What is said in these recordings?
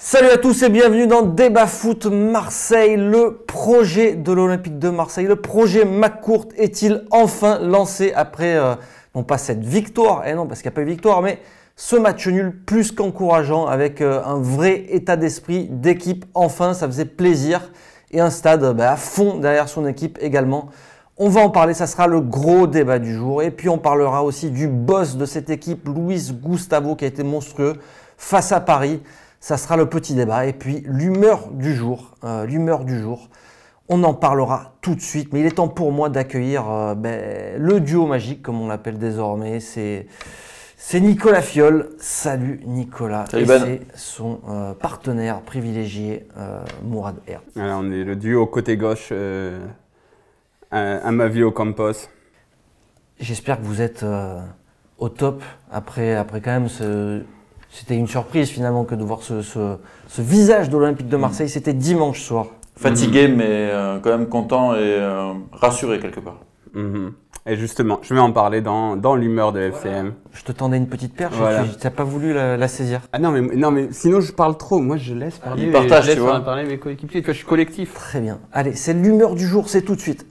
Salut à tous et bienvenue dans Débat Foot Marseille. Le projet de l'Olympique de Marseille, le projet McCourt est-il enfin lancé après, non pas cette victoire, non parce qu'il n'y a pas eu victoire, mais ce match nul plus qu'encourageant avec un vrai état d'esprit d'équipe. Enfin, ça faisait plaisir et un stade à fond derrière son équipe également. On va en parler, ça sera le gros débat du jour. Et puis on parlera aussi du boss de cette équipe, Luis Gustavo, qui a été monstrueux face à Paris. Ça sera le petit débat. Et puis l'humeur du jour. On en parlera tout de suite. Mais il est temps pour moi d'accueillir le duo magique, comme on l'appelle désormais. C'est Nicolas Fiol. Salut Nicolas. Salut et Ben. c'est son partenaire privilégié, Mourad R. Alors, on est le duo côté gauche, un Mavio Campos. J'espère que vous êtes au top après quand même C'était une surprise finalement que de voir ce visage de l'Olympique de Marseille. C'était dimanche soir. Fatigué, mais quand même content et rassuré quelque part. Et justement, je vais en parler dans l'humeur de FCM. Je te tendais une petite perche, Voilà. tu n'as pas voulu la saisir. Ah non, mais sinon je parle trop. Moi, je laisse parler. Il partage, je laisse tu vois. parler mes coéquipiers. Tu vois, je suis collectif. Très bien. Allez, c'est l'humeur du jour, c'est tout de suite.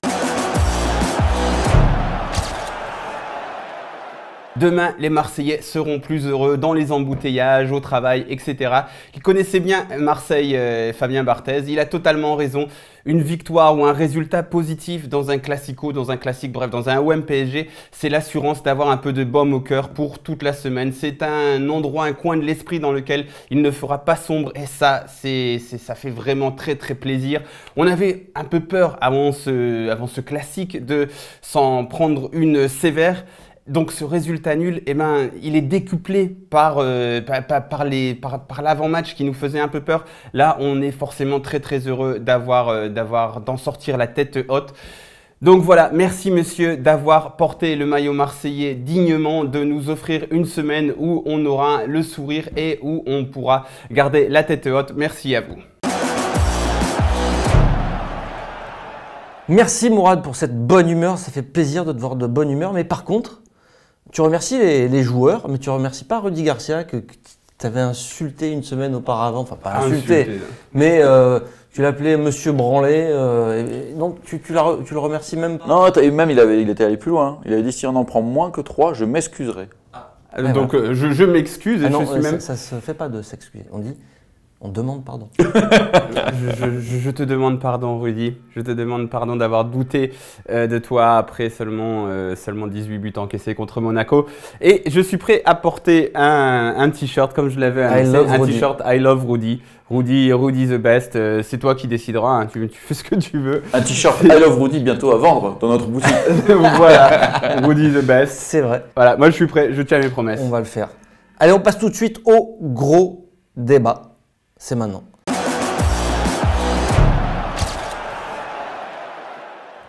Demain, les Marseillais seront plus heureux dans les embouteillages, au travail, etc. Il connaissait bien Marseille, Fabien Barthez. Il a totalement raison. Une victoire ou un résultat positif dans un classico, dans un classique, bref, dans un OM PSG, c'est l'assurance d'avoir un peu de baume au cœur pour toute la semaine. C'est un endroit, un coin de l'esprit dans lequel il ne fera pas sombre. Et ça, ça fait vraiment très très plaisir. On avait un peu peur avant ce classique de s'en prendre une sévère. Donc ce résultat nul, il est décuplé par l'avant-match qui nous faisait un peu peur. Là, on est forcément très très heureux d'en sortir la tête haute. Donc voilà, merci monsieur d'avoir porté le maillot marseillais dignement, de nous offrir une semaine où on aura le sourire et où on pourra garder la tête haute. Merci à vous. Merci Mourad pour cette bonne humeur, ça fait plaisir de te voir de bonne humeur. Mais par contre, tu remercies les joueurs, mais tu ne remercies pas Rudy Garcia que tu avais insulté une semaine auparavant. Enfin, pas insulté, mais tu l'appelais Monsieur Branlet. Donc, tu le remercies même pas. Non, même il était allé plus loin. Il avait dit si on en prend moins que 3, je m'excuserai. Donc je m'excuse et non, je suis même... ça se fait pas de s'excuser. On demande pardon. Je te demande pardon, Rudy. Je te demande pardon d'avoir douté de toi après seulement 18 buts encaissés contre Monaco. Et je suis prêt à porter un t-shirt comme je l'avais annoncé. Un t-shirt I love Rudy. Rudy the best. C'est toi qui décideras. Hein. Tu fais ce que tu veux. Un t-shirt I love Rudy bientôt à vendre dans notre boutique. Voilà. Rudy the best. C'est vrai. Voilà. Moi, je suis prêt. Je tiens mes promesses. On va le faire. Allez, on passe tout de suite au gros débat. C'est maintenant.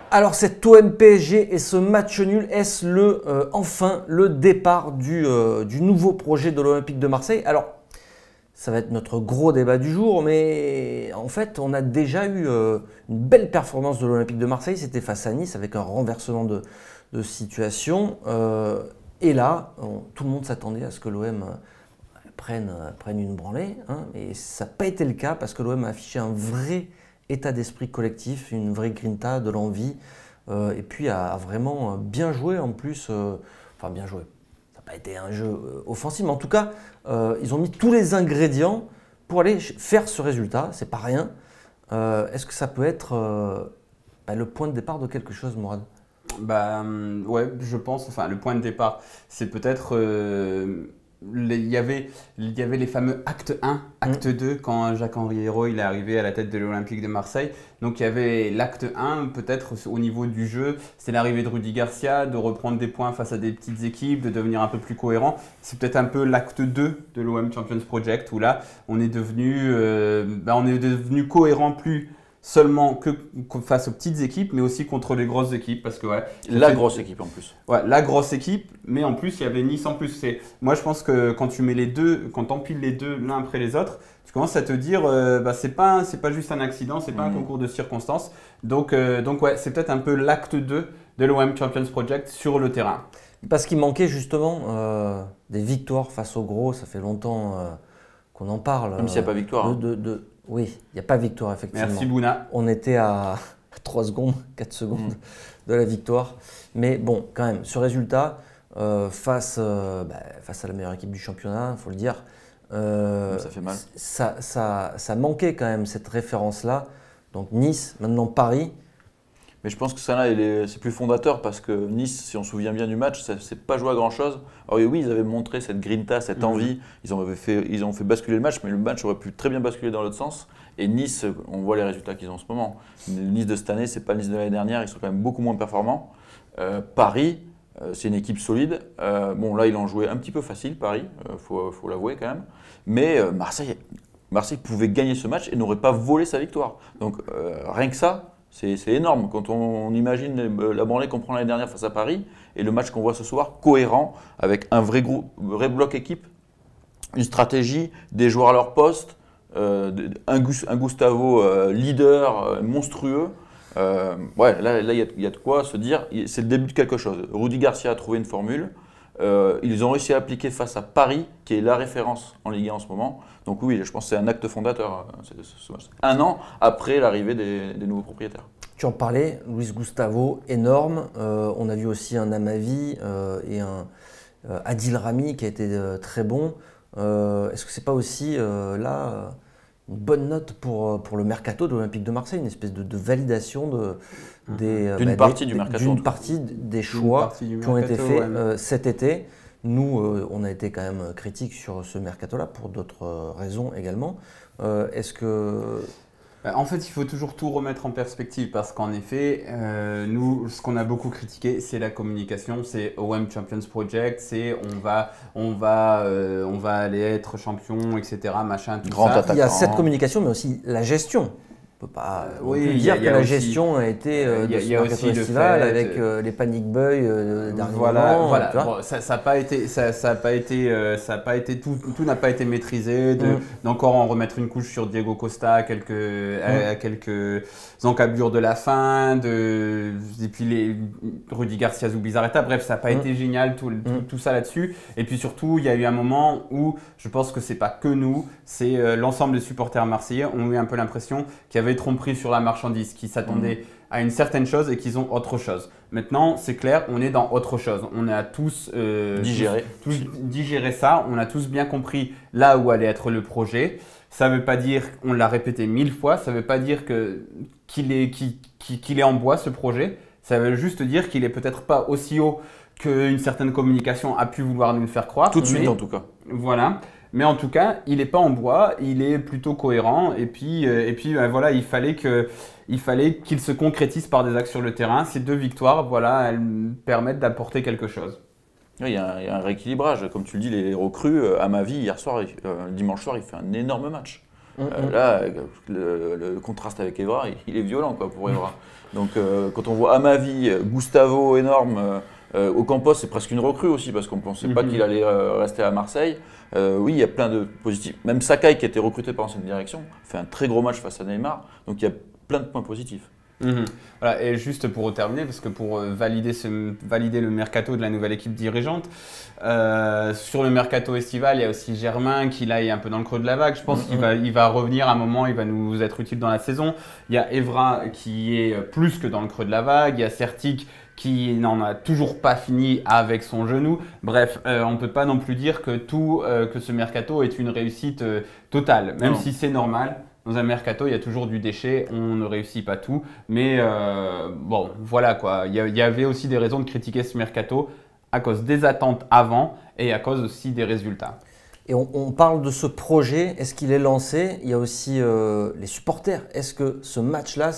Alors cet OM PSG et ce match nul, est-ce enfin le départ du nouveau projet de l'Olympique de Marseille? Alors, ça va être notre gros débat du jour, mais en fait, on a déjà eu une belle performance de l'Olympique de Marseille. C'était face à Nice avec un renversement de situation. Et là, tout le monde s'attendait à ce que l'OM prennent une branlée, hein, et ça n'a pas été le cas parce que l'OM a affiché un vrai état d'esprit collectif, une vraie grinta, de l'envie, et puis a vraiment bien joué en plus, enfin bien joué, ça n'a pas été un jeu offensif, mais en tout cas, ils ont mis tous les ingrédients pour aller faire ce résultat, c'est pas rien. Est-ce que ça peut être le point de départ de quelque chose, Mourad? Ouais, je pense, enfin le point de départ, c'est peut-être... il y avait les fameux acte 1, acte 2 quand Jacques-Henri Hérault il est arrivé à la tête de l'Olympique de Marseille. Donc il y avait l'acte 1 peut-être au niveau du jeu, c'est l'arrivée de Rudy Garcia, de reprendre des points face à des petites équipes, de devenir un peu plus cohérent. C'est peut-être un peu l'acte 2 de l'OM Champions Project où là on est devenu cohérent plus seulement que face aux petites équipes, mais aussi contre les grosses équipes. Parce que, Grosse équipe en plus. Ouais, la grosse équipe, mais en plus, il y avait Nice en plus. Moi, je pense que quand tu mets les deux, quand tu empiles les deux l'un après les autres, tu commences à te dire, c'est pas juste un accident, c'est pas un concours de circonstances. Donc ouais, c'est peut-être un peu l'acte 2 de l'OM Champions Project sur le terrain. Parce qu'il manquait justement des victoires face aux gros, ça fait longtemps qu'on en parle. Même s'il n'y a pas victoire. Hein. Oui, il n'y a pas victoire, effectivement. Merci Bouna. On était à 3 secondes, 4 secondes de la victoire. Mais bon, quand même, ce résultat, face à la meilleure équipe du championnat, il faut le dire, ça fait mal. Ça manquait quand même cette référence-là. Donc Nice, maintenant Paris. Mais je pense que ça là, c'est plus fondateur parce que Nice, si on se souvient bien du match, ça s'est pas joué à grand chose. Alors oui, ils avaient montré cette grinta, cette envie. Ils ont fait basculer le match, mais le match aurait pu très bien basculer dans l'autre sens. Et Nice, on voit les résultats qu'ils ont en ce moment. Le Nice de cette année, c'est pas le Nice de l'année dernière. Ils sont quand même beaucoup moins performants. Paris, c'est une équipe solide. Bon, là, ils l'ont joué un petit peu facile, Paris, faut l'avouer quand même. Mais Marseille pouvait gagner ce match et n'aurait pas volé sa victoire. Donc rien que ça, c'est énorme. Quand on imagine la branlée qu'on prend l'année dernière face à Paris et le match qu'on voit ce soir, cohérent, avec un vrai bloc équipe, une stratégie, des joueurs à leur poste, un Gustavo leader monstrueux. Ouais, là, il y a de quoi se dire, c'est le début de quelque chose. Rudy Garcia a trouvé une formule. Ils ont réussi à appliquer face à Paris, qui est la référence en Ligue 1 en ce moment. Donc oui, je pense que c'est un acte fondateur, ce match. Un an après l'arrivée des nouveaux propriétaires. Tu en parlais, Luis Gustavo, énorme. On a vu aussi un Amavi et un Adil Rami qui a été très bon. Est-ce que c'est pas aussi là une bonne note pour le mercato de l'Olympique de Marseille, une espèce de validation d'une partie du mercato, d'une partie des choix qui ont été faits cet été. Nous, on a été quand même critiques sur ce mercato-là pour d'autres raisons également. Est-ce que... En fait, il faut toujours tout remettre en perspective parce qu'en effet, nous, ce qu'on a beaucoup critiqué, c'est la communication, c'est OM Champions Project, c'est on va aller être champion, etc. Machin, tout Grand ça. attaquant. Il y a cette communication, mais aussi la gestion. On ne peut pas dire que la gestion a été de ce mercato estival avec les panic buys dernièrement. Voilà. Bon, ça n'a pas été, tout n'a pas été maîtrisé. D'encore en remettre une couche sur Diego Costa à quelques encablures de la fin, et puis Rudy Garcia, Zubizarreta. Bref, ça n'a pas été génial tout ça là-dessus. Et puis surtout, il y a eu un moment où je pense que c'est pas que nous, c'est l'ensemble des supporters marseillais ont eu un peu l'impression qu'il y avait tromperie sur la marchandise, qui s'attendaient à une certaine chose et qu'ils ont autre chose. Maintenant, c'est clair, on est dans autre chose. On a tous digéré ça, on a tous bien compris là où allait être le projet. Ça ne veut pas dire, on l'a répété 1000 fois, ça ne veut pas dire qu'il est en bois ce projet. Ça veut juste dire qu'il est peut-être pas aussi haut qu'une certaine communication a pu vouloir nous le faire croire. Tout de suite en tout cas. Voilà. Mais en tout cas, il n'est pas en bois, il est plutôt cohérent. Et puis voilà, il fallait qu'il se concrétise par des actes sur le terrain. Ces 2 victoires, voilà, elles permettent d'apporter quelque chose. Oui, il y a un rééquilibrage. Comme tu le dis, les recrues, à ma vie, hier soir, dimanche soir, il fait un énorme match. Là, le contraste avec Evra, il est violent quoi, pour Evra. Donc quand on voit Amavi, Gustavo énorme, Ocampos c'est presque une recrue aussi parce qu'on ne pensait pas qu'il allait rester à Marseille. Oui, il y a plein de positifs. Même Sakai qui a été recruté par cette direction fait un très gros match face à Neymar. Donc il y a plein de points positifs. Voilà, et juste pour terminer, parce que pour valider le mercato de la nouvelle équipe dirigeante, sur le mercato estival, il y a aussi Germain qui là est un peu dans le creux de la vague. Je pense qu'il va revenir à un moment, il va nous être utile dans la saison. Il y a Evra qui est plus que dans le creux de la vague. Il y a Sertic qui n'en a toujours pas fini avec son genou. Bref, on ne peut pas non plus dire que ce mercato est une réussite totale, même si c'est normal. Dans un mercato, il y a toujours du déchet, on ne réussit pas tout. Mais bon, voilà quoi. Il y avait aussi des raisons de critiquer ce mercato à cause des attentes avant et à cause aussi des résultats. Et on parle de ce projet, est-ce qu'il est lancé? Il y a aussi les supporters. Est-ce que ce match-là,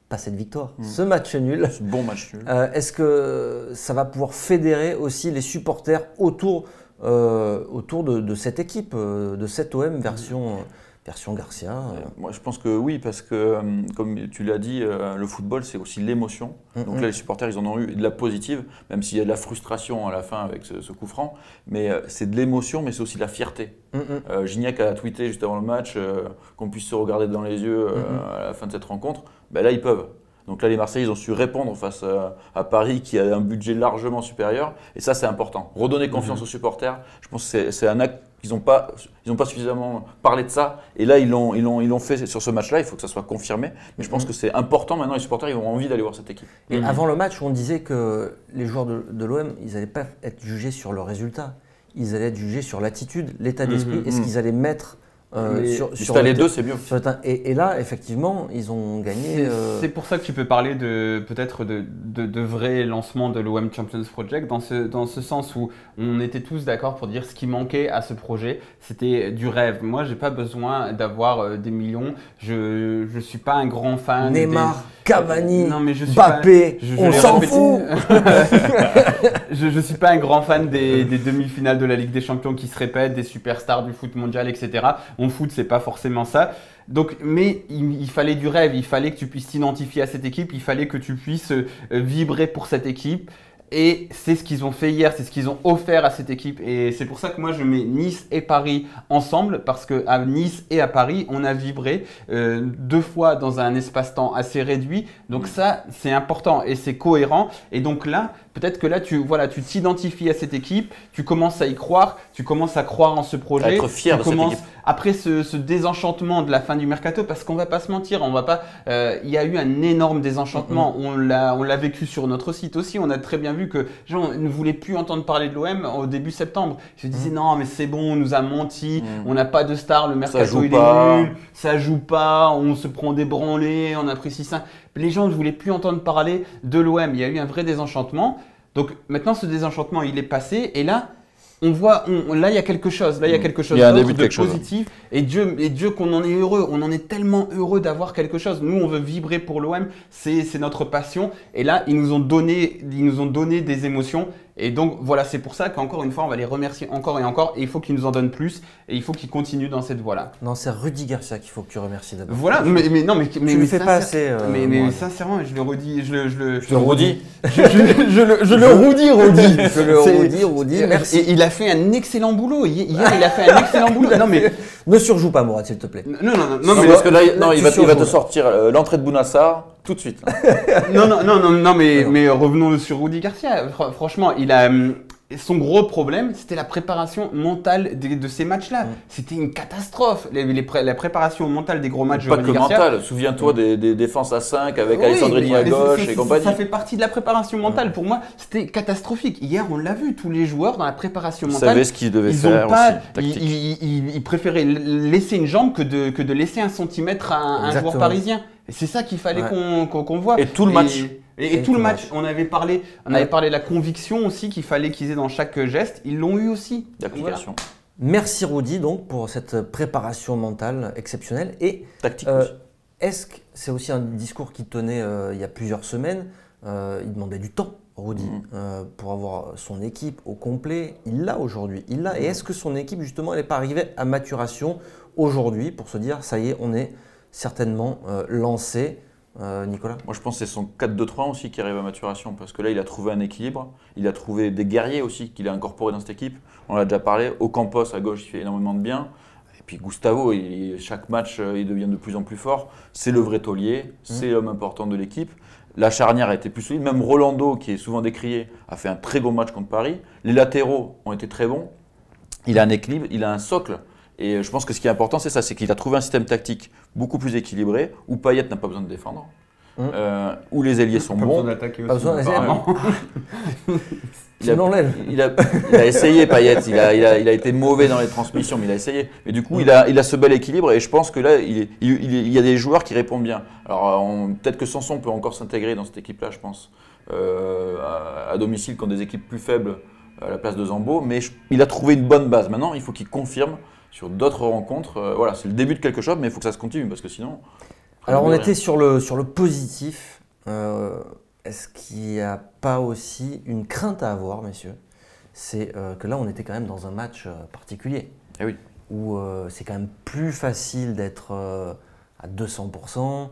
pas cette victoire, ce match nul, Ce bon match nul. Est-ce que ça va pouvoir fédérer aussi les supporters autour de cette équipe, de cette OM version Garcia? Moi, je pense que oui, parce que, comme tu l'as dit, le football, c'est aussi l'émotion. Donc là, les supporters, ils en ont eu de la positive, même s'il y a de la frustration à la fin avec ce coup franc. Mais c'est de l'émotion, mais c'est aussi de la fierté. Gignac a tweeté juste avant le match qu'on puisse se regarder dans les yeux à la fin de cette rencontre. Ben là, ils peuvent. Donc là, les Marseillais, ils ont su répondre face à Paris qui a un budget largement supérieur. Et ça, c'est important. Redonner confiance aux supporters, je pense que c'est un acte qu'ils n'ont pas suffisamment parlé de ça. Et là, ils l'ont fait sur ce match-là. Il faut que ça soit confirmé. Mais je pense que c'est important. Maintenant, les supporters ils ont envie d'aller voir cette équipe. Et avant le match, on disait que les joueurs de l'OM, ils n'allaient pas être jugés sur le résultat. Ils allaient être jugés sur l'attitude, l'état d'esprit et ce qu'ils allaient mettre sur les deux, c'est mieux. Et là, effectivement, ils ont gagné. C'est pour ça que tu peux parler peut-être de vrai lancement de l'OM Champions Project, dans ce sens où on était tous d'accord pour dire ce qui manquait à ce projet, c'était du rêve. Moi, j'ai pas besoin d'avoir des millions. Je suis pas un grand fan. Neymar, Cavani, non, mais Mbappé, on s'en fout. Je suis pas un grand fan des demi-finales de la Ligue des Champions qui se répètent, des superstars du foot mondial, etc. Mon foot, c'est pas forcément ça. Donc, mais il fallait du rêve, il fallait que tu puisses t'identifier à cette équipe, il fallait que tu puisses vibrer pour cette équipe. Et c'est ce qu'ils ont fait hier, c'est ce qu'ils ont offert à cette équipe. Et c'est pour ça que moi, je mets Nice et Paris ensemble, parce qu'à Nice et à Paris, on a vibré 2 fois dans un espace-temps assez réduit. Donc ça, c'est important et c'est cohérent. Et donc là, peut-être que là, tu t'identifies à cette équipe, tu commences à y croire, tu commences à croire en ce projet. À être fier de cette équipe. Après ce désenchantement de la fin du mercato, parce qu'on va pas se mentir, on va pas. Il y a eu un énorme désenchantement. On l'a vécu sur notre site aussi. On a très bien vu que les gens ne voulaient plus entendre parler de l'OM au début septembre. Ils se disaient non, mais c'est bon, on nous a menti, on n'a pas de star, le mercato il est nul, ça joue pas, on se prend des branlées, on apprécie ça. Les gens ne voulaient plus entendre parler de l'OM. Il y a eu un vrai désenchantement. Donc maintenant, ce désenchantement, il est passé et là. On voit, là il y a quelque chose, Il y a un début de quelque positif. Et Dieu qu'on en est heureux, on en est tellement heureux d'avoir quelque chose. Nous on veut vibrer pour l'OM, c'est notre passion. Et là ils nous ont donné des émotions. Et donc voilà, c'est pour ça qu'encore une fois on va les remercier encore et encore. Et il faut qu'ils nous en donnent plus et il faut qu'ils continuent dans cette voie-là. Non, c'est Rudy Garcia qu'il faut que tu remercies d'abord. Voilà, mais tu le fais pas assez. Mais sincèrement, je le redis, je le redis. Je le redis, Rudy, merci. Et il a fait un excellent boulot. Hier, il a fait un excellent boulot. Non, mais ne surjoue pas, Mourad, s'il te plaît. Non, mais parce que là, il va te sortir l'entrée de Bounassar tout de suite. Non, mais revenons sur Rudy Garcia. Franchement, il a. Son gros problème, c'était la préparation mentale de ces matchs-là. C'était une catastrophe. La préparation mentale des gros matchs de Rudy Garcia. Pas que mentale. Souviens-toi des défenses à 5 avec Alessandrini à gauche et compagnie. Ça fait partie de la préparation mentale. Pour moi, c'était catastrophique. Hier, on l'a vu, tous les joueurs dans la préparation mentale. Ils savaient ce qu'ils devaient faire aussi. Ils préféraient laisser une jambe que de laisser 1 centimètre à un joueur parisien. Et c'est ça qu'il fallait qu'on voit. Et tout le match. Et tout le match, on avait parlé de la conviction aussi qu'il fallait qu'ils aient dans chaque geste. Ils l'ont eu aussi. D'application. Voilà. Merci Rudy donc pour cette préparation mentale exceptionnelle. Et tactique aussi. Est-ce que c'est aussi un discours qu'il tenait il y a plusieurs semaines il demandait du temps, Rudy, pour avoir son équipe au complet. Il l'a aujourd'hui. Il l'a. Et est-ce que son équipe, justement, elle n'est pas arrivée à maturation aujourd'hui pour se dire, ça y est, on est certainement lancé. Nicolas? Moi je pense que c'est son 4-2-3 aussi qui arrive à maturation parce que là il a trouvé un équilibre, il a trouvé des guerriers aussi qu'il a incorporés dans cette équipe, on l'a déjà parlé, Ocampos à gauche il fait énormément de bien, et puis Gustavo, chaque match il devient de plus en plus fort, c'est le vrai taulier, c'est l'homme important de l'équipe, la charnière a été plus solide, même Rolando qui est souvent décrié a fait un très bon match contre Paris, les latéraux ont été très bons, il a un équilibre, il a un socle. Et je pense que ce qui est important, c'est ça, c'est qu'il a trouvé un système tactique beaucoup plus équilibré, où Payet n'a pas besoin de défendre, où les ailiers sont bons. Pas besoin d'attaquer aussi. Il a essayé Payet, il a été mauvais dans les transmissions, mais il a essayé. Mais du coup, il a ce bel équilibre et je pense que là, il y a des joueurs qui répondent bien. Alors peut-être que Sanson peut encore s'intégrer dans cette équipe-là, je pense, à domicile contre des équipes plus faibles à la place de Zambo, mais il a trouvé une bonne base. Maintenant, il faut qu'il confirme sur d'autres rencontres. Voilà, c'est le début de quelque chose, mais il faut que ça se continue parce que sinon. Alors, on était sur le positif. Est-ce qu'il n'y a pas aussi une crainte à avoir, messieurs? C'est que là, on était quand même dans un match particulier. Eh oui. Où c'est quand même plus facile d'être à 200%,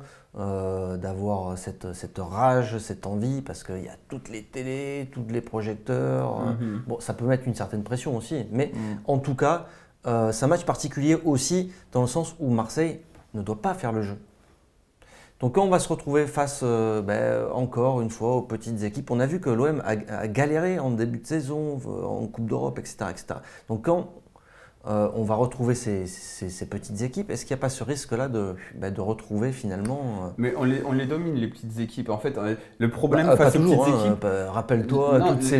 d'avoir cette rage, cette envie, parce qu'il y a toutes les télés, tous les projecteurs. Bon, ça peut mettre une certaine pression aussi, mais en tout cas, c'est un match particulier aussi dans le sens où Marseille ne doit pas faire le jeu. Donc quand on va se retrouver face encore une fois aux petites équipes, on a vu que l'OM a galéré en début de saison, en Coupe d'Europe, etc., etc. Donc quand on va retrouver ces petites équipes. Est-ce qu'il n'y a pas ce risque-là de retrouver finalement Mais on les domine, les petites équipes. En fait, le problème pas face aux toujours, petites équipes… rappelle-toi Non, toutes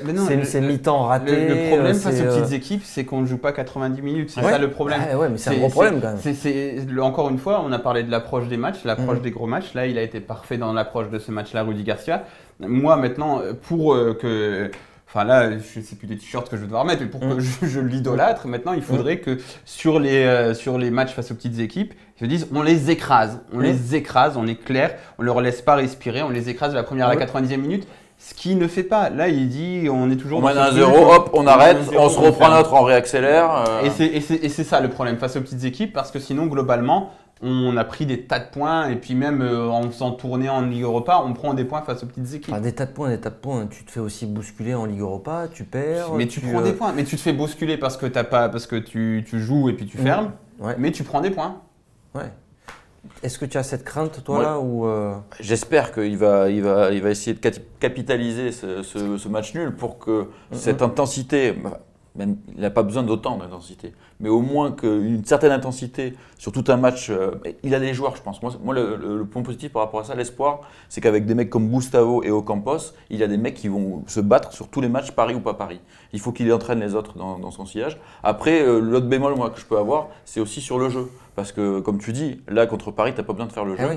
mais ces mi-temps ratés. Le problème face aux petites équipes, c'est qu'on ne joue pas 90 minutes. C'est ça le problème. Ouais, mais c'est un gros problème quand même. Encore une fois, on a parlé de l'approche des matchs, l'approche des gros matchs. Là, il a été parfait dans l'approche de ce match-là, Rudy Garcia. Moi, maintenant, pour que… Enfin là, je ne sais plus des t-shirts que je vais devoir mettre, mais pour que je l'idolâtre, maintenant, il faudrait que sur les matchs face aux petites équipes, ils se disent on les écrase, on est clair, on ne leur laisse pas respirer, on les écrase de la première à la 90e minute. Ce qu'il ne fait pas. Là, il dit on est toujours… On mène 1-0, hop, on arrête, on se reprend notre, on réaccélère. Et c'est ça le problème face aux petites équipes, parce que sinon, globalement, on a pris des tas de points, et puis même en faisant tourner en Ligue Europa, on prend des points face aux petites équipes. Des tas de points, tu te fais aussi bousculer en Ligue Europa, tu perds. Mais tu prends des points, mais tu te fais bousculer parce que tu joues et puis tu fermes, mais tu prends des points. Ouais. Est-ce que tu as cette crainte, toi, là ou J'espère qu'il va essayer de capitaliser ce match nul pour que cette intensité, même, il n'a pas besoin d'autant d'intensité, mais au moins qu'une certaine intensité sur tout un match, il a des joueurs, je pense. Moi le point positif par rapport à ça, l'espoir, c'est qu'avec des mecs comme Gustavo et Ocampos, il y a des mecs qui vont se battre sur tous les matchs, Paris ou pas Paris. Il faut qu'il entraîne les autres dans son sillage. Après, l'autre bémol moi, que je peux avoir, c'est aussi sur le jeu. Parce que, comme tu dis, là, contre Paris, tu n'as pas besoin de faire le jeu.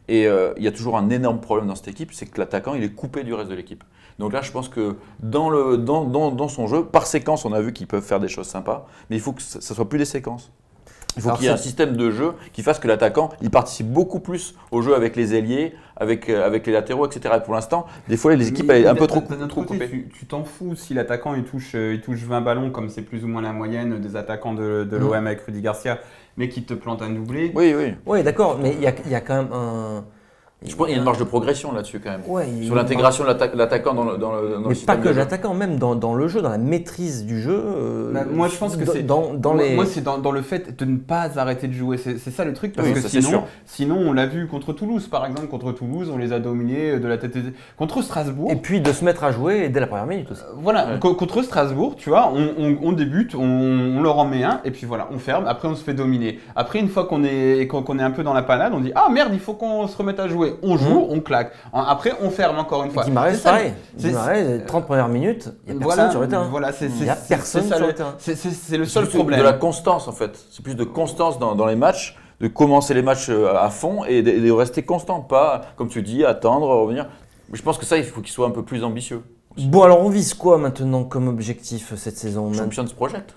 Et il y a toujours un énorme problème dans cette équipe, c'est que l'attaquant, il est coupé du reste de l'équipe. Donc là, je pense que dans son jeu, par séquence, on a vu qu'ils peuvent faire des choses sympas, mais il faut que ça ne soit plus des séquences. Il faut qu'il y ait un système de jeu qui fasse que l'attaquant, il participe beaucoup plus au jeu avec les ailiers, avec les latéraux, etc. Et pour l'instant, des fois, les équipes sont un peu trop coupées. Tu t'en fous si l'attaquant il touche 20 ballons, comme c'est plus ou moins la moyenne des attaquants de l'OM avec Rudy Garcia, mais qui te plante un doublé. Oui, d'accord, mais il y a quand même un… Je pense qu'il y a une marge de progression là-dessus quand même. Sur l'intégration de l'attaquant dans le système. Mais pas que l'attaquant, même dans le jeu, dans la maîtrise du jeu. Moi, je pense que c'est dans le fait de ne pas arrêter de jouer. C'est ça le truc, parce que sinon, on l'a vu contre Toulouse, par exemple. Contre Toulouse, on les a dominés de la tête. Contre Strasbourg. Et puis de se mettre à jouer dès la première minute aussi. Contre Strasbourg, tu vois, on débute, on leur en met un, et puis voilà, on ferme. Après, on se fait dominer. Après, une fois qu'on est un peu dans la panade, on dit ah merde, il faut qu'on se remette à jouer. On joue, on claque. Après, on ferme encore une fois. Guimarães, pareil. Guimarães, 30 premières minutes, il n'y a personne sur le terrain. Il n'y a personne sur le terrain. C'est le seul problème. De la constance, en fait. C'est plus de constance dans les matchs, de commencer les matchs à fond et de rester constant. Pas, comme tu dis, attendre, revenir. Mais je pense que ça, il faut qu'il soit un peu plus ambitieux. Aussi. Bon, alors on vise quoi maintenant comme objectif cette saison? Champions Project.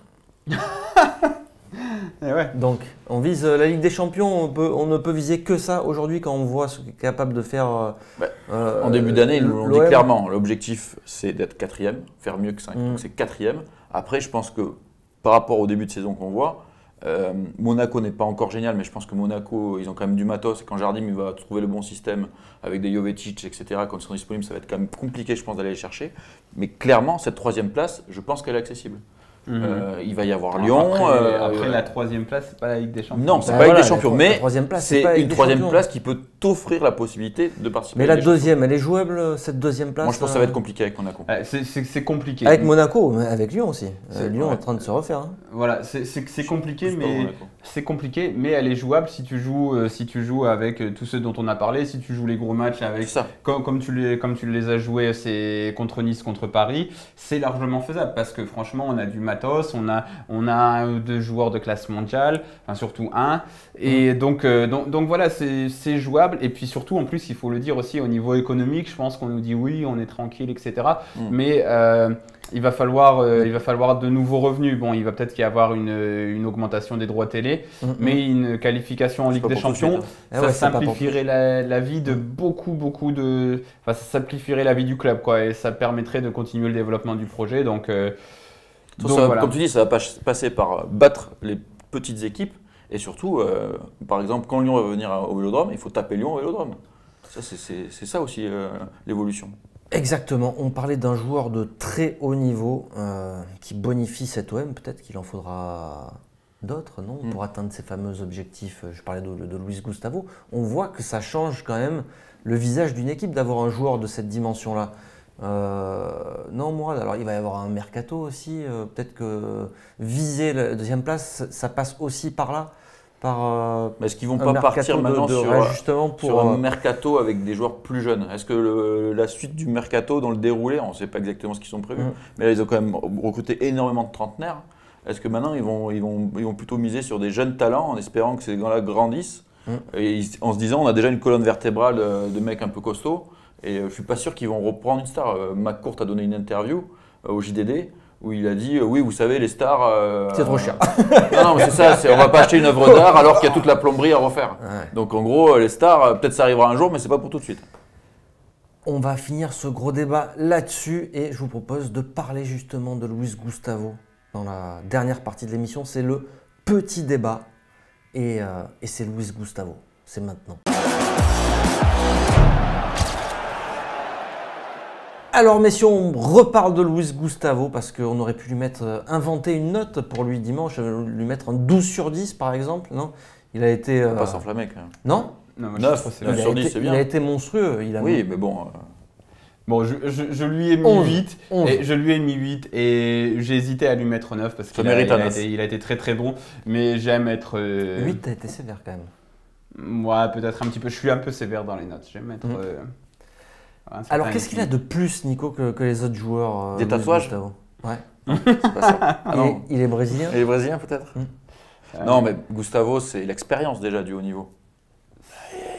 Donc, on vise la Ligue des Champions, on ne peut viser que ça aujourd'hui quand on voit ce qu'est capable de faire. En début d'année, ils l'ont dit clairement, l'objectif c'est d'être 4e, faire mieux que 5, donc c'est 4e. Après, je pense que par rapport au début de saison qu'on voit, Monaco n'est pas encore génial, mais je pense que Monaco, ils ont quand même du matos, et quand Jardim il va trouver le bon système avec des Jovetic, etc., quand ils seront disponibles, ça va être quand même compliqué, je pense, d'aller les chercher. Mais clairement, cette 3e place, je pense qu'elle est accessible. Il va y avoir Lyon. Après la 3e place, c'est pas la Ligue des Champions. Non, c'est pas la Ligue des Champions, mais c'est une 3e place qui peut t'offrir la possibilité de participer. Mais la 2e, elle est jouable, cette 2e place? Moi, je pense que ça va être compliqué avec Monaco. C'est compliqué. Avec Monaco, mais avec Lyon aussi. Lyon est en train de se refaire. Voilà, c'est compliqué, mais elle est jouable si tu joues avec tous ceux dont on a parlé, si tu joues les gros matchs avec comme tu les as joués, c'est contre Nice, contre Paris, c'est largement faisable parce que franchement, on a du matos, on a 1 ou 2 joueurs de classe mondiale, enfin surtout un, et donc voilà, c'est jouable. Et puis surtout, en plus, il faut le dire aussi au niveau économique, je pense qu'on nous dit oui, on est tranquille, etc. Mais il va falloir de nouveaux revenus. Bon, il va peut-être y avoir une augmentation des droits télé, mais une qualification en Ligue des Champions, ça simplifierait la vie de beaucoup de… Enfin, ça simplifierait la vie du club, quoi, et ça permettrait de continuer le développement du projet. Donc voilà. Comme tu dis, ça va passer par battre les petites équipes et surtout, par exemple, quand Lyon va venir au Vélodrome, il faut taper Lyon au Vélodrome. Ça, c'est ça aussi l'évolution. Exactement. On parlait d'un joueur de très haut niveau qui bonifie cet OM. Peut-être qu'il en faudra d'autres, non, pour atteindre ces fameux objectifs. Je parlais de Luis Gustavo. On voit que ça change quand même le visage d'une équipe d'avoir un joueur de cette dimension-là. Non, Mourad, alors il va y avoir un mercato aussi. Peut-être que viser la deuxième place, ça passe aussi par là. Mais est-ce qu'ils vont un pas partir mercato maintenant de sur, réajustement sur un mercato avec des joueurs plus jeunes? Est-ce que la suite du mercato dans le déroulé, on ne sait pas exactement ce qu'ils sont prévus, mais là ils ont quand même recruté énormément de trentenaires. Est-ce que maintenant ils vont plutôt miser sur des jeunes talents en espérant que ces gars-là grandissent et en se disant on a déjà une colonne vertébrale de mecs un peu costauds et je ne suis pas sûr qu'ils vont reprendre une star. McCourt a donné une interview au JDD où il a dit oui, vous savez, les stars. C'est trop cher. Non, mais c'est ça, on va pas acheter une œuvre d'art alors qu'il y a toute la plomberie à refaire. Ouais. Donc en gros, les stars, peut-être ça arrivera un jour, mais c'est pas pour tout de suite. On va finir ce gros débat là-dessus et je vous propose de parler justement de Luis Gustavo dans la dernière partie de l'émission. C'est le petit débat et c'est Luis Gustavo. C'est maintenant. Alors messieurs, on reparle de Luis Gustavo parce qu'on aurait pu lui inventer une note pour lui dimanche, lui mettre un 12 sur 10 par exemple, non? Il a été... On va pas s'enflammer quand même. Non, Non, moi, 9 sur 10, c'est bien. Il a été monstrueux. Oui, mais bon. Bon, je lui ai mis 11. 8 et je lui ai mis 8 et j'ai hésité à lui mettre 9 parce qu'il il a été très très bon, mais j'aime être 8, t'as été sévère quand même. Moi, peut-être un petit peu, je suis un peu sévère dans les notes. J'aime mettre Alors qu'est-ce qu'il a de plus, Nico, que les autres joueurs Des tatouages? Gustavo. Ouais. C'est pas ça. Ah non. Il est brésilien. Il est brésilien peut-être? Non, mais Gustavo, c'est l'expérience déjà du haut niveau.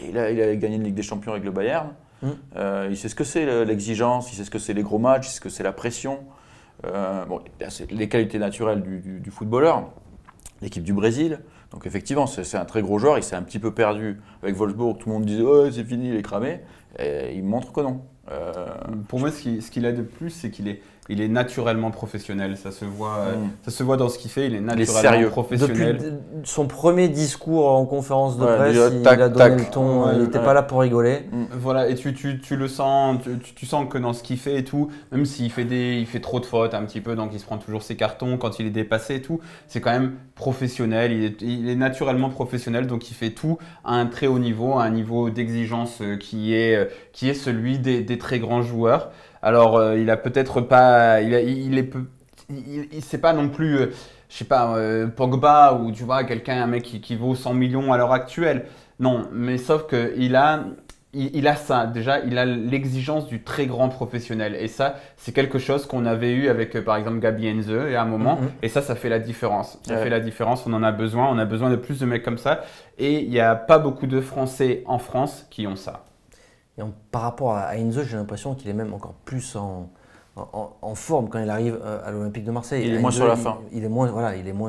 Il a gagné une Ligue des Champions avec le Bayern. Il sait ce que c'est l'exigence, il sait ce que c'est les gros matchs, il sait ce que c'est la pression. Bon, c'est les qualités naturelles du footballeur, l'équipe du Brésil. Donc effectivement, c'est un très gros joueur. Il s'est un petit peu perdu avec Wolfsburg. Tout le monde disait oh, c'est fini, il est cramé. Et il montre que non. Pour moi, ce qu'il a de plus, c'est qu'il est naturellement professionnel. Ça se voit dans ce qu'il fait. Il est naturellement professionnel. Depuis son premier discours en conférence de presse, il tac, a donné tac. le ton. Il n'était pas là pour rigoler. Voilà, et tu le sens, tu sens que dans ce qu'il fait et tout, même s'il fait il fait trop de fautes un petit peu, donc il se prend toujours ses cartons quand il est dépassé et tout, c'est quand même professionnel. Il est naturellement professionnel, donc il fait tout à un très haut niveau, à un niveau d'exigence qui est celui des très grands joueurs. Alors, il a peut-être pas, c'est pas non plus, je sais pas, Pogba ou tu vois un mec qui vaut 100 millions à l'heure actuelle. Non, mais sauf que il a ça. Déjà, il a l'exigence du très grand professionnel. Et ça, c'est quelque chose qu'on avait eu avec, par exemple, Gabi Heinze à un moment. Et ça fait la différence. Ça fait la différence. On en a besoin. On a besoin de plus de mecs comme ça. Et il n'y a pas beaucoup de Français en France qui ont ça. Et par rapport à Heinze, j'ai l'impression qu'il est même encore plus en forme quand il arrive à l'Olympique de Marseille. Il est moins sur la fin. Il est moins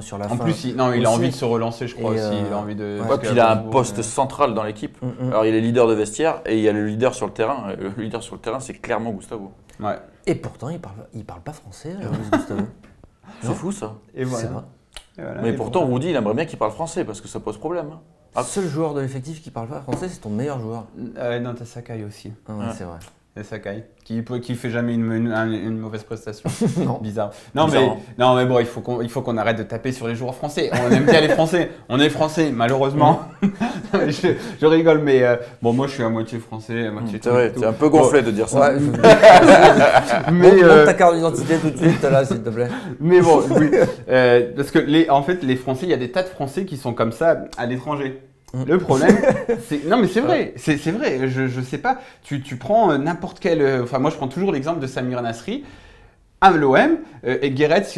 sur la fin. En plus, il a envie de se relancer, je crois aussi. Il a envie de. Puis il a un poste central dans l'équipe. Alors il est leader de vestiaire et il y a le leader sur le terrain. Le leader sur le terrain, c'est clairement Gustavo. Ouais. Et pourtant, il parle pas français, Gustavo. C'est fou ça. Et voilà. C'est vrai. Et voilà. Mais pourtant, Rudy, il aimerait bien qu'il parle français parce que ça pose problème. Le seul joueur de l'effectif qui parle pas français, c'est ton meilleur joueur. Non, t'as Sakai aussi. Ah ouais, c'est vrai. Et Sakai, qui fait jamais une mauvaise prestation. Non. Bizarre. Bizarre, Mais bon, il faut qu'on arrête de taper sur les joueurs français. On aime bien les Français. On est français, malheureusement. je rigole, mais bon, moi je suis à moitié français, à moitié. C'est vrai, c'est un peu gonflé de dire ça. Ouais, mais montre ta carte d'identité tout de suite là, s'il te plaît. Mais bon, oui. Parce que en fait, les Français, il y a des tas de Français qui sont comme ça à l'étranger. Le problème, c'est... Non mais c'est vrai, c'est vrai, je sais pas, tu prends n'importe quel... Enfin moi je prends toujours l'exemple de Samir Nasri à l'OM et Guéretz,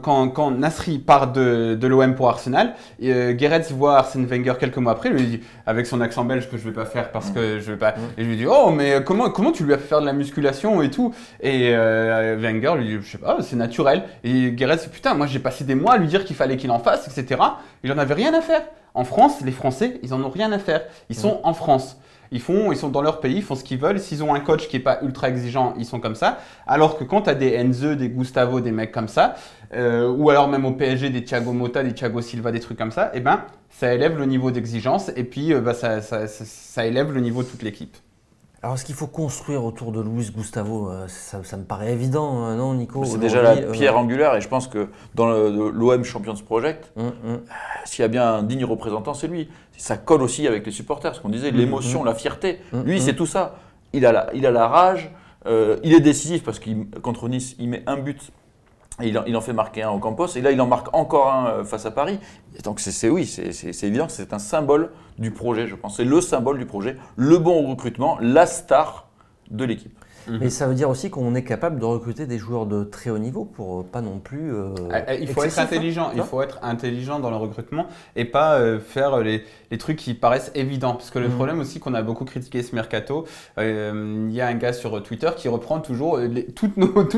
quand Nasri part de l'OM pour Arsenal, Guéretz voit Arsène Wenger quelques mois après, lui dit, avec son accent belge que je vais pas faire parce que je vais pas... Et je lui dis, oh mais comment tu lui as fait faire de la musculation et tout? Et Wenger lui dit, je sais pas, c'est naturel. Et Guéretz, putain, moi j'ai passé des mois à lui dire qu'il fallait qu'il en fasse, etc. Il en avait rien à faire. En France, les Français, ils en ont rien à faire. Ils sont en France. Ils sont dans leur pays, ils font ce qu'ils veulent. S'ils ont un coach qui n'est pas ultra exigeant, ils sont comme ça. Alors que quand tu as des Heinze, des Gustavo, des mecs comme ça, ou alors même au PSG, des Thiago Motta, des Thiago Silva, des trucs comme ça, eh ben, ça élève le niveau d'exigence et puis ça élève le niveau de toute l'équipe. Alors, est-ce qu'il faut construire autour de Luis Gustavo? Ça me paraît évident, non, Nico? C'est déjà la pierre angulaire et je pense que dans l'OM Champions Project, s'il y a bien un digne représentant, c'est lui. Ça colle aussi avec les supporters, ce qu'on disait, l'émotion, la fierté. Lui, c'est tout ça. Il a la rage, Il est décisif parce que contre Nice, il met un but. Et il en fait marquer un au Campos. Et là, il en marque encore un face à Paris. Et donc, c'est évident que c'est un symbole du projet, je pense. C'est le symbole du projet, le bon recrutement, la star de l'équipe. Mais ça veut dire aussi qu'on est capable de recruter des joueurs de très haut niveau pour pas non plus. Il faut être intelligent. Il faut être intelligent dans le recrutement et pas faire les trucs qui paraissent évidents. Parce que le problème aussi qu'on a beaucoup critiqué ce mercato, il y a un gars sur Twitter qui reprend toujours toutes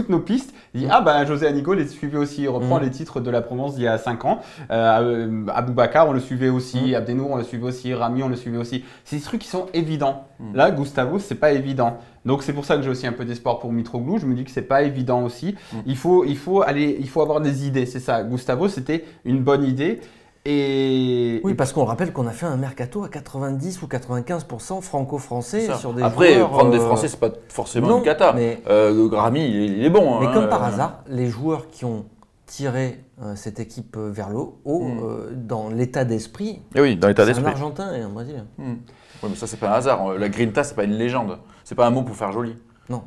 nos pistes. Il dit José Anigo les suivait aussi. Il reprend les titres de la Provence d'il y a 5 ans. Aboubacar on le suivait aussi. Abdenour on le suivait aussi. Rami on le suivait aussi. C'est des trucs qui sont évidents. Là Gustavo c'est pas évident. Donc c'est pour ça que j'ai aussi un peu d'espoir pour Mitroglou. Je me dis que c'est pas évident aussi. Il faut avoir des idées. C'est ça. Gustavo, c'était une bonne idée. Et oui, parce qu'on rappelle qu'on a fait un mercato à 90 ou 95% franco-français sur des Après, joueurs. Prendre des Français, c'est pas forcément une cata. Mais Rami, il est bon. Mais comme par hasard, les joueurs qui ont tiré cette équipe vers le haut, dans l'état d'esprit. Et oui, dans l'état d'esprit. Un Argentin et un Brésilien. Oui, mais ça, c'est pas un hasard. La Grinta, c'est pas une légende. C'est pas un mot pour faire joli. Non.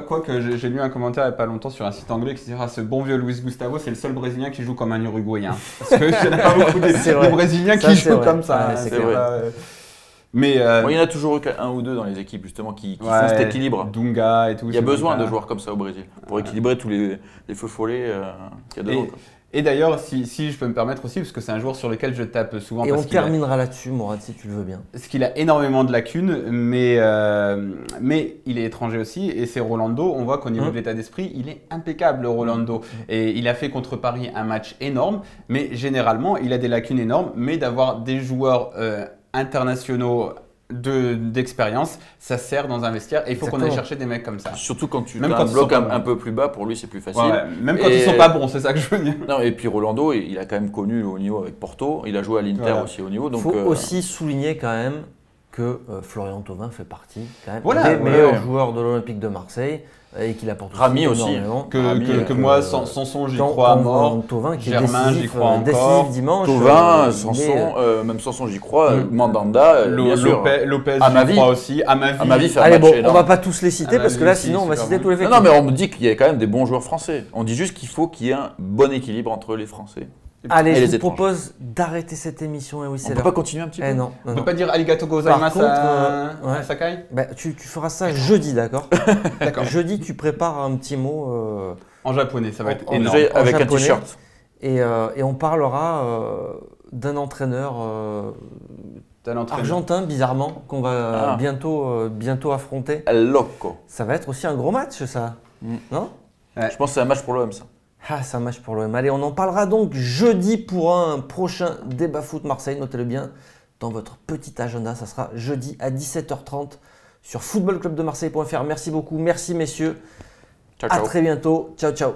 Quoique j'ai lu un commentaire il n'y a pas longtemps sur un site anglais qui dira ce bon vieux Luis Gustavo, c'est le seul Brésilien qui joue comme un Uruguayen. Parce que je n'ai pas beaucoup de Brésiliens qui jouent comme ça. Ouais, c'est vrai. Mais il y en a toujours eu un ou deux dans les équipes justement qui font cet équilibre. Dunga et tout. Il y a besoin de joueurs comme ça au Brésil pour équilibrer tous les feux follets qu'il y a dedans. Et d'ailleurs, si je peux me permettre aussi, parce que c'est un joueur sur lequel je tape souvent. Et on terminera là-dessus, Mourad, si tu le veux bien. Parce qu'il a énormément de lacunes, mais il est étranger aussi. Et c'est Rolando. On voit qu'au niveau de l'état d'esprit, il est impeccable, Rolando. Et il a fait contre Paris un match énorme, mais généralement, il a des lacunes énormes. Mais d'avoir des joueurs internationaux d'expérience, ça sert dans un vestiaire et il faut qu'on aille chercher des mecs comme ça. Surtout quand tu as un bloc un peu plus bas, pour lui c'est plus facile. Même quand ils sont pas bons, c'est ça que je veux dire. Non, et puis Rolando, il a quand même connu le haut niveau avec Porto, il a joué à l'Inter aussi au niveau. Il faut aussi souligner quand même que Florian Thauvin fait partie quand même des meilleurs joueurs de l'Olympique de Marseille. Et qu'il apporte Rami aussi. Que moi, Sanson, j'y crois à mort. Germain, j'y crois encore. Dimanche. Thauvin, Sanson, même Sanson, j'y crois. Mandanda, bien sûr. Lopez, j'y crois aussi. Amavi fait un Allez, match on va pas tous les citer parce que là, sinon, on va citer tous les faits. Non, mais on me dit qu'il y a quand même des bons joueurs français. On dit juste qu'il faut qu'il y ait un bon équilibre entre les Français. Allez, je vous propose d'arrêter cette émission. Et oui, on ne peut pas continuer un petit peu. Non. On ne peut pas dire arigato gozaimasu à Sakai. Tu feras ça jeudi, d'accord. Jeudi, tu prépares un petit mot. En japonais, ça va être énorme. Avec un t-shirt. Et on parlera d'un entraîneur argentin, bizarrement, qu'on va bientôt affronter. El Loco. Ça va être aussi un gros match, ça. Non ? Je pense que c'est un match pour l'OM, ça. C'est un match pour l'OM. Allez, on en parlera donc jeudi pour un prochain débat foot Marseille. Notez-le bien dans votre petit agenda. Ça sera jeudi à 17h30 sur footballclubdemarseille.fr. Merci beaucoup. Merci, messieurs. Ciao. À très bientôt. Ciao.